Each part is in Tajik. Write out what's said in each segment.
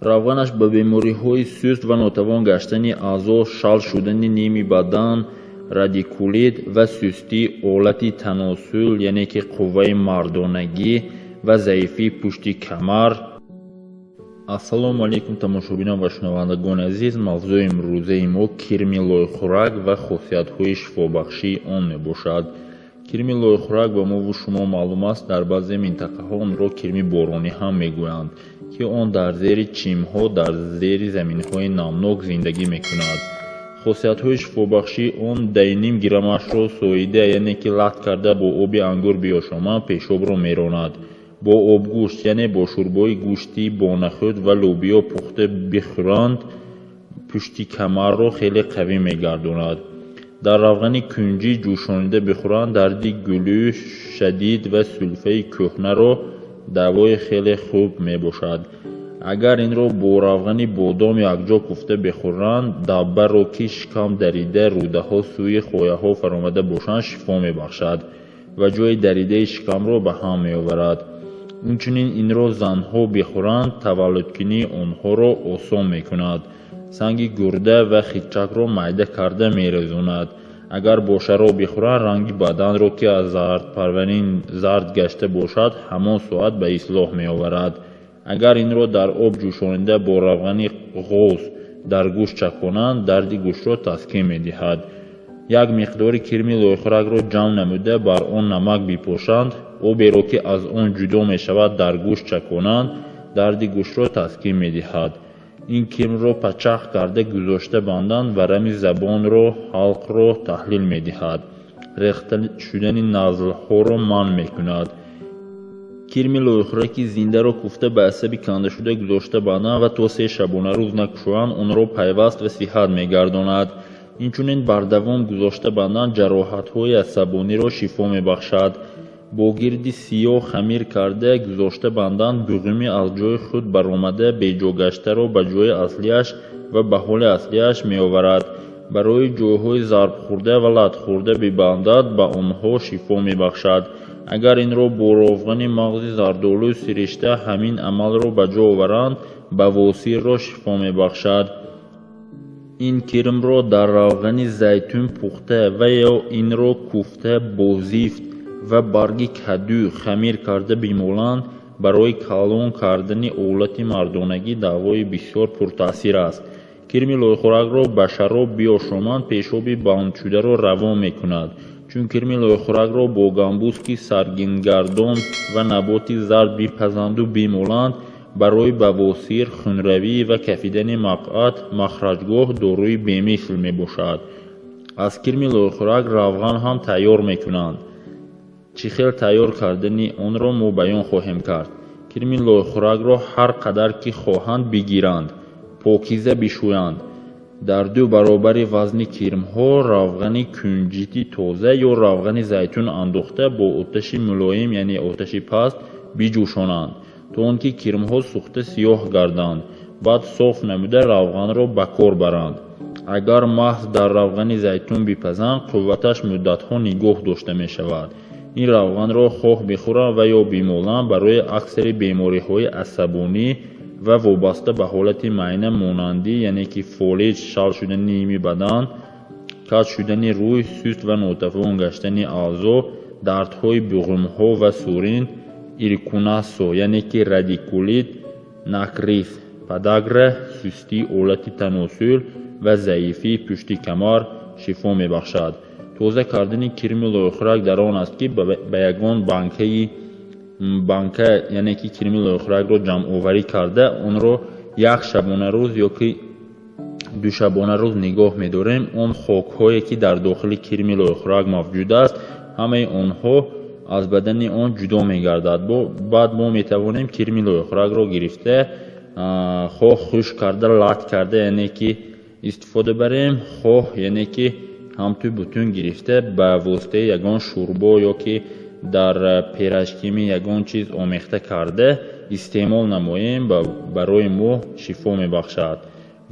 равганаш ба бемориҳои суст ва нотавон гаштани аъзо, шал шудани ними бадан, радикулит ва сустӣ, олати таносул яъне ки қувваи мардонагӣ ва заифии пушти камар. ассалому алайкум тамошобинон ва шунавандагони азиз. мавзӯи имрӯзаи мо кирми лойхӯрак ва хусусиятҳои шифобахшии он мебошад. кирми лойхӯрак ба мову шумо маълум аст, дар баъзе минтақаҳо онро кирми боронӣ ҳам мегӯянд, ки он дар зери чимҳо дар зери заминҳои намнок зиндагӣ мекунад. хусусиятҳои шифобахшии он 2.5 граммашро соида яъне ки лат карда бо оби ангур биёшоманд пешобро меронад. бо обгӯшт яъне бо шӯрбои гӯшти бонахӯд ва лӯбиё пухта бихӯранд, пушти камарро хеле қавӣ мегардонад. дар равғани кунҷӣ ҷӯшонида бихӯранд, дарди гулӯ шадид ва сулфаи кӯҳнаро давои хеле хуб мебошад. агар инро бо равғани бодом якҷо куфта бихӯранд, даббаро ки шикам дарида рӯдаҳо сӯи хояҳо фаромада бошанд шифо мебахшад ва ҷои даридаи шикамро ба ҳам меоварад. инчунин инро занҳо бихӯранд, таваллудкунии онҳоро осон мекунад, санги гурда ва хичакро майда карда мерезонад. агар бо шароб бихӯранд, ранги баданро ки аз зардпарварӣ зард гашта бошад ҳамон соат ба ислоҳ меоварад. агар инро дар об ҷӯшонида бо равғани ғоз дар гӯшт чаконанд, дарди гӯштро таскин медиҳад. як миқдори кирми лойхӯракро ҷамъ намуда бар он намак бипошанд, оберо ки аз он ҷудо мешавад дар гӯшт чаконанд, дарди гӯштро таскин медиҳад. ин кирмро пачақ карда гузошта банданд ва рами забонро ҳалқро таҳлил медиҳад. рехта шудани назлҳоро манъ мекунад. кирми лойхӯраки зиндаро куфта ба асаби кандашуда гузошта банданд ва то 3 шабона рӯз накушоянд, онро пайваст ва сиҳат мегардонад. инчунин бардавом гузошта банданд ҷароҳатҳои асабониро шифо мебахшад. бо гирди сиёҳ хамир карда гузошта банданд, буғуми аз ҷои худ баромада беҷогаштаро ба ҷои аслиаш ва ба ҳоли аслиаш меоварад. барои ҷойҳои зарбхӯрда ва латхӯрда бибандад, ба онҳо шифо мебахшад. агар инро бо равғани мағзи зардолӯ сиришта ҳамин амалро ба ҷо оваранд, бавосирро шифо мебахшад. ин кирмро дар равғани зайтун пухта ва ё инро куфта бо зифт ва барги каду хамир карда бимоланд, барои калон кардани олати мардонагӣ давои бисёр пуртаъсир аст. кирми лойхӯракро ба шароб биошоманд, пешоби бандшударо равон мекунад. чун кирми лойхӯракро бо гамбузки саргингардон ва наботи зард бипазанду бимоланд, барои бавосир, хунравӣ ва кафидани мақъат махраҷгоҳ доруи бемисл мебошад. аз кирми лойхӯрак равған ҳам тайёр мекунанд. чӣ хел тайёр кардани онро мо баён хоҳем кард. кирми лойхӯракро ҳар қадар ки хоҳанд бигиранд, покиза бишӯянд. дар 2 баробари вазни кирмҳо равғани кунҷити тоза ё равғани зайтун андохта бо оташи мулоим яъне оташи паст биҷӯшонанд, то он ки кирмҳо сӯхта сиёҳ гарданд. баъд соф намуда равғанро ба кор баранд. агар маҳз дар равғани зайтун бипазанд, қувваташ муддатҳо нигоҳ дошта мешавад. ин равғанро хоҳ бихӯранд ва ё бимоланд, барои аксари бемориҳои асабонӣ ва вобаста ба ҳолати майна монандӣ яъне ки фолij, шал шудани ними бадан, каҷ шудани рӯй, суст ва нотавон гаштани аъзо, дардҳои буғумҳо ва сурин, иркунасо яъне ки радикулит, накрис, подагра, сустӣ, олати таносул ва заифии пушти камар шифо мебахшад. тоза кардани кирми лойхӯрак дар он аст ки ба ягон банка яъне ки кирми лойхӯракро ҷамъоварӣ карда, онро 1 шабонарӯз ё ки 2 шабонарӯз нигоҳ медорем. он хокҳое ки дар дохили кирми лойхӯрак мавҷуд аст, ҳамаи онҳо аз бадани он ҷудо мегардад. баъд мо метавонем кирми лойхӯракро гирифта хоҳ хушк карда лат карда яъне ки истифода барем, хоҳ яъне ки ҳамту бутун гирифта ба воситаи ягон шӯрбо ё ки дар пирашкими ягон чиз омехта карда истеъмол намоем, барои мо шифо мебахшад.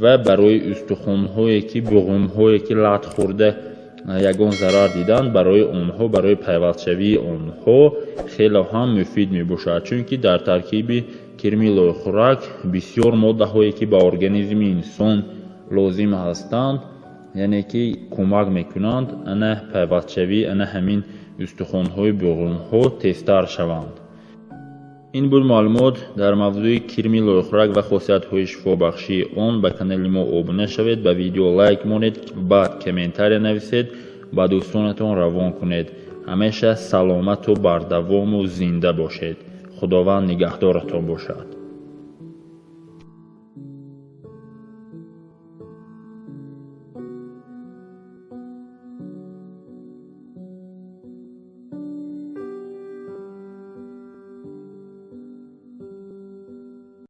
ва барои устухонҳое ки буғумҳое ки лат хӯрда ягон зарар диданд, барои онҳо, барои пайвастшавии онҳо хеле ҳам муфид мебошад, чунки дар таркиби کرمیلوی خوراک بسیار ماده هایی که به ارگانیسم انسان لازم هستند یعنی که کمک میکنند انه پیوستشوی انه همین استخوان های بغرون ها تیزتر شوند. این بود معلومات در موضوع کرمیلوی خوراک و خاصیت های شفا بخشی آن. به کانال ما ابونه شوید، به ویدیو لایک مونید، بعد کامنتاری نویسید، با دوستانتان روان کنید. همیشه سلامت و بردوام و زنده باشید. خداوند نگهدارتان باشد.